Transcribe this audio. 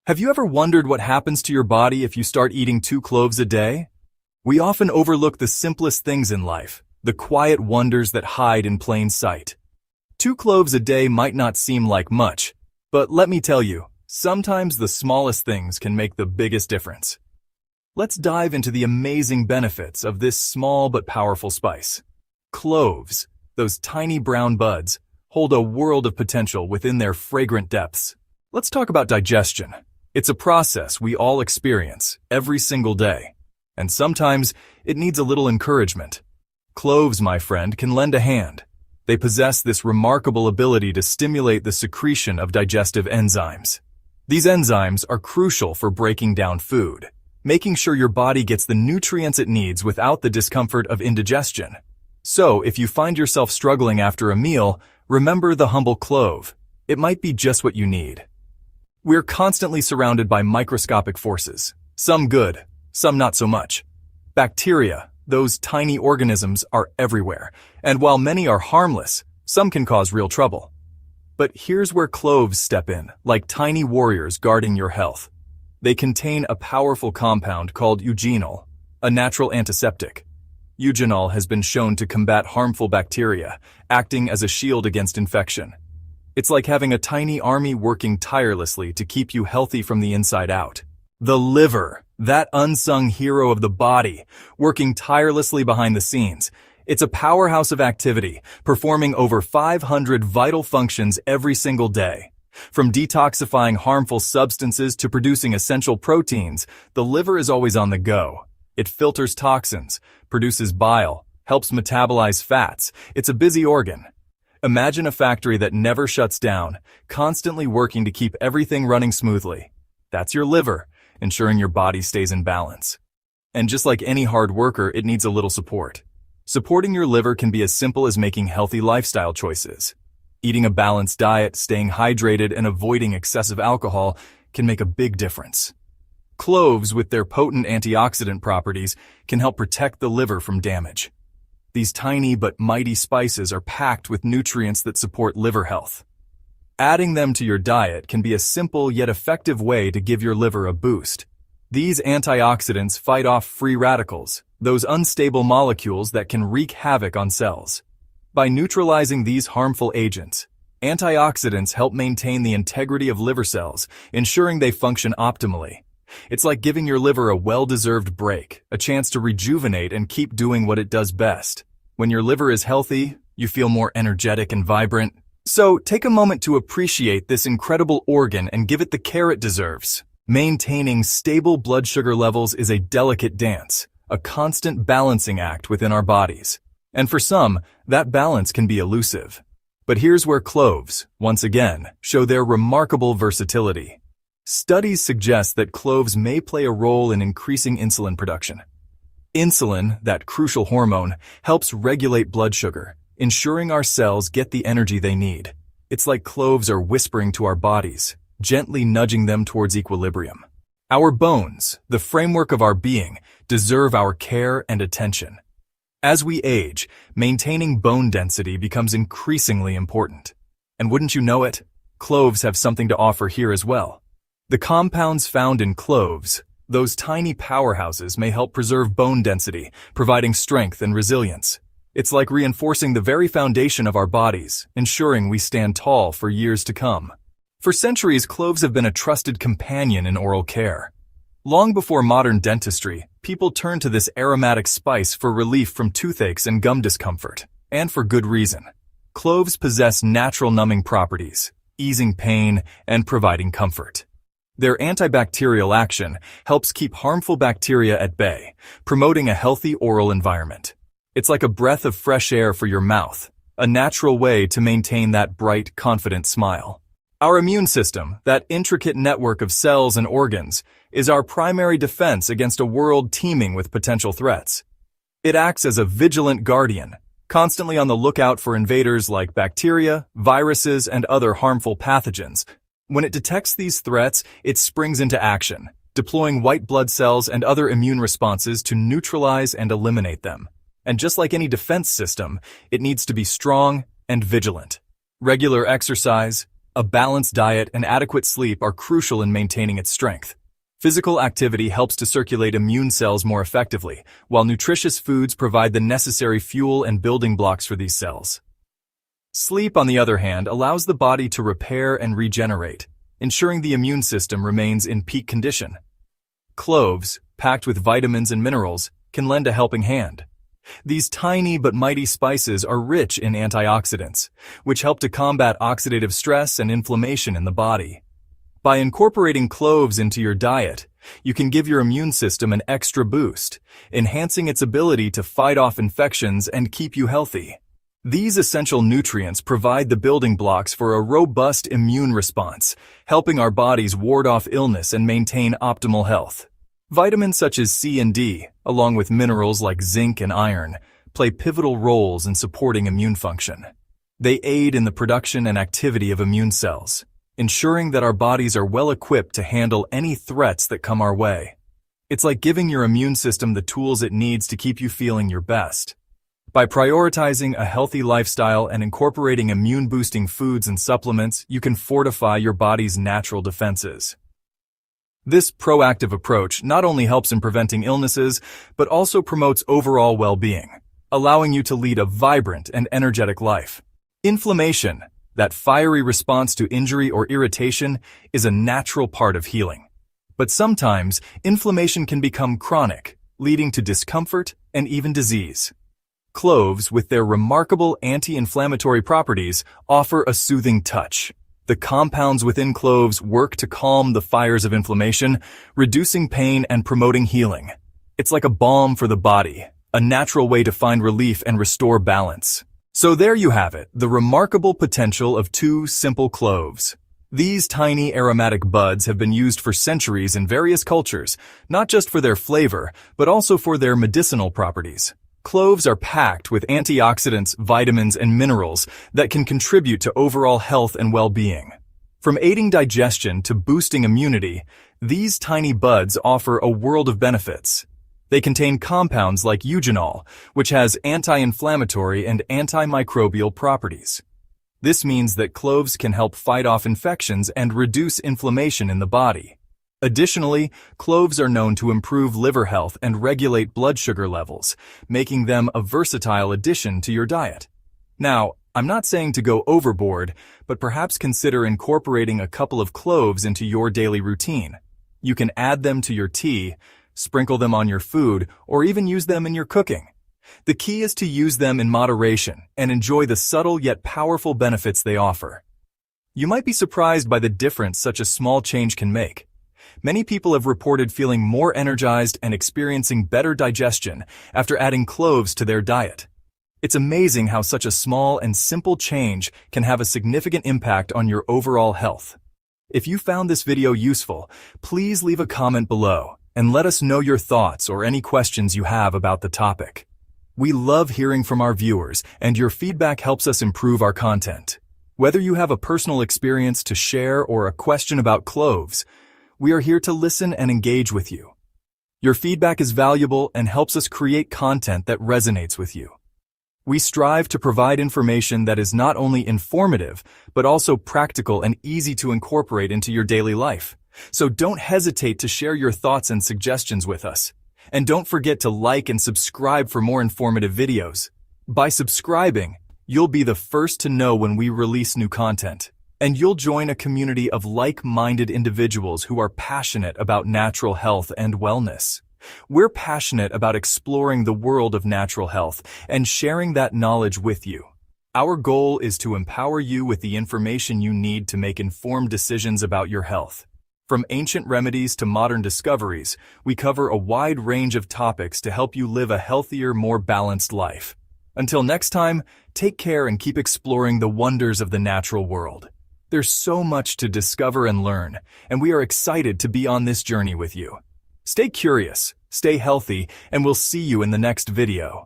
Have you ever wondered what happens to your body if you start eating 2 cloves a day? We often overlook the simplest things in life, the quiet wonders that hide in plain sight. 2 cloves a day might not seem like much, but let me tell you, sometimes the smallest things can make the biggest difference. Let's dive into the amazing benefits of this small but powerful spice. Cloves, those tiny brown buds, hold a world of potential within their fragrant depths. Let's talk about digestion. It's a process we all experience every single day, and sometimes it needs a little encouragement. Cloves, my friend, can lend a hand. They possess this remarkable ability to stimulate the secretion of digestive enzymes. These enzymes are crucial for breaking down food, making sure your body gets the nutrients it needs without the discomfort of indigestion. So, if you find yourself struggling after a meal, remember the humble clove. It might be just what you need. We're constantly surrounded by microscopic forces, some good, some not so much. Bacteria, those tiny organisms, are everywhere, and while many are harmless, some can cause real trouble. But here's where cloves step in, like tiny warriors guarding your health. They contain a powerful compound called eugenol, a natural antiseptic. Eugenol has been shown to combat harmful bacteria, acting as a shield against infection. It's like having a tiny army working tirelessly to keep you healthy from the inside out. The liver, that unsung hero of the body, working tirelessly behind the scenes. It's a powerhouse of activity, performing over 500 vital functions every single day. From detoxifying harmful substances to producing essential proteins, the liver is always on the go. It filters toxins, produces bile, helps metabolize fats. It's a busy organ. Imagine a factory that never shuts down, constantly working to keep everything running smoothly. That's your liver, ensuring your body stays in balance. And just like any hard worker, it needs a little support. Supporting your liver can be as simple as making healthy lifestyle choices. Eating a balanced diet, staying hydrated, and avoiding excessive alcohol can make a big difference. Cloves, with their potent antioxidant properties, can help protect the liver from damage. These tiny but mighty spices are packed with nutrients that support liver health. Adding them to your diet can be a simple yet effective way to give your liver a boost. These antioxidants fight off free radicals, those unstable molecules that can wreak havoc on cells. By neutralizing these harmful agents, antioxidants help maintain the integrity of liver cells, ensuring they function optimally. It's like giving your liver a well-deserved break, a chance to rejuvenate and keep doing what it does best. When your liver is healthy, you feel more energetic and vibrant. So take a moment to appreciate this incredible organ and give it the care it deserves. Maintaining stable blood sugar levels is a delicate dance, a constant balancing act within our bodies. And for some, that balance can be elusive. But here's where cloves, once again, show their remarkable versatility. Studies suggest that cloves may play a role in increasing insulin production. Insulin, that crucial hormone, helps regulate blood sugar, ensuring our cells get the energy they need. It's like cloves are whispering to our bodies, gently nudging them towards equilibrium. Our bones, the framework of our being, deserve our care and attention. As we age, maintaining bone density becomes increasingly important. And wouldn't you know it, cloves have something to offer here as well. The compounds found in cloves, those tiny powerhouses, may help preserve bone density, providing strength and resilience. It's like reinforcing the very foundation of our bodies, ensuring we stand tall for years to come. For centuries, cloves have been a trusted companion in oral care. Long before modern dentistry, people turned to this aromatic spice for relief from toothaches and gum discomfort, and for good reason. Cloves possess natural numbing properties, easing pain and providing comfort. Their antibacterial action helps keep harmful bacteria at bay, promoting a healthy oral environment. It's like a breath of fresh air for your mouth, a natural way to maintain that bright, confident smile. Our immune system, that intricate network of cells and organs, is our primary defense against a world teeming with potential threats. It acts as a vigilant guardian, constantly on the lookout for invaders like bacteria, viruses, and other harmful pathogens. When it detects these threats, it springs into action, deploying white blood cells and other immune responses to neutralize and eliminate them. And just like any defense system, it needs to be strong and vigilant. Regular exercise, A balanced diet and adequate sleep are crucial in maintaining its strength. Physical activity helps to circulate immune cells more effectively, while nutritious foods provide the necessary fuel and building blocks for these cells. Sleep, on the other hand, allows the body to repair and regenerate, ensuring the immune system remains in peak condition. Cloves, packed with vitamins and minerals, can lend a helping hand. These tiny but mighty spices are rich in antioxidants, which help to combat oxidative stress and inflammation in the body. By incorporating cloves into your diet, you can give your immune system an extra boost, enhancing its ability to fight off infections and keep you healthy. These essential nutrients provide the building blocks for a robust immune response, helping our bodies ward off illness and maintain optimal health. Vitamins such as C and D, along with minerals like zinc and iron, play pivotal roles in supporting immune function. They aid in the production and activity of immune cells, ensuring that our bodies are well equipped to handle any threats that come our way. It's like giving your immune system the tools it needs to keep you feeling your best. By prioritizing a healthy lifestyle and incorporating immune-boosting foods and supplements, you can fortify your body's natural defenses. This proactive approach not only helps in preventing illnesses, but also promotes overall well-being, allowing you to lead a vibrant and energetic life. Inflammation, that fiery response to injury or irritation, is a natural part of healing. But sometimes, inflammation can become chronic, leading to discomfort and even disease. Cloves, with their remarkable anti-inflammatory properties, offer a soothing touch. The compounds within cloves work to calm the fires of inflammation, reducing pain and promoting healing. It's like a balm for the body, a natural way to find relief and restore balance. So there you have it, the remarkable potential of two simple cloves. These tiny aromatic buds have been used for centuries in various cultures, not just for their flavor, but also for their medicinal properties. Cloves are packed with antioxidants, vitamins, and minerals that can contribute to overall health and well-being. From aiding digestion to boosting immunity, these tiny buds offer a world of benefits. They contain compounds like eugenol, which has anti-inflammatory and antimicrobial properties. This means that cloves can help fight off infections and reduce inflammation in the body. Additionally, cloves are known to improve liver health and regulate blood sugar levels, making them a versatile addition to your diet. Now, I'm not saying to go overboard, but perhaps consider incorporating a couple of cloves into your daily routine. You can add them to your tea, sprinkle them on your food, or even use them in your cooking. The key is to use them in moderation and enjoy the subtle yet powerful benefits they offer. You might be surprised by the difference such a small change can make. Many people have reported feeling more energized and experiencing better digestion after adding cloves to their diet. It's amazing how such a small and simple change can have a significant impact on your overall health. If you found this video useful, please leave a comment below and let us know your thoughts or any questions you have about the topic. We love hearing from our viewers, and your feedback helps us improve our content. Whether you have a personal experience to share or a question about cloves, we are here to listen and engage with you. Your feedback is valuable and helps us create content that resonates with you. We strive to provide information that is not only informative, but also practical and easy to incorporate into your daily life. So don't hesitate to share your thoughts and suggestions with us. And don't forget to like and subscribe for more informative videos. By subscribing, you'll be the first to know when we release new content. And you'll join a community of like-minded individuals who are passionate about natural health and wellness. We're passionate about exploring the world of natural health and sharing that knowledge with you. Our goal is to empower you with the information you need to make informed decisions about your health. From ancient remedies to modern discoveries, we cover a wide range of topics to help you live a healthier, more balanced life. Until next time, take care and keep exploring the wonders of the natural world. There's so much to discover and learn, and we are excited to be on this journey with you. Stay curious, stay healthy, and we'll see you in the next video.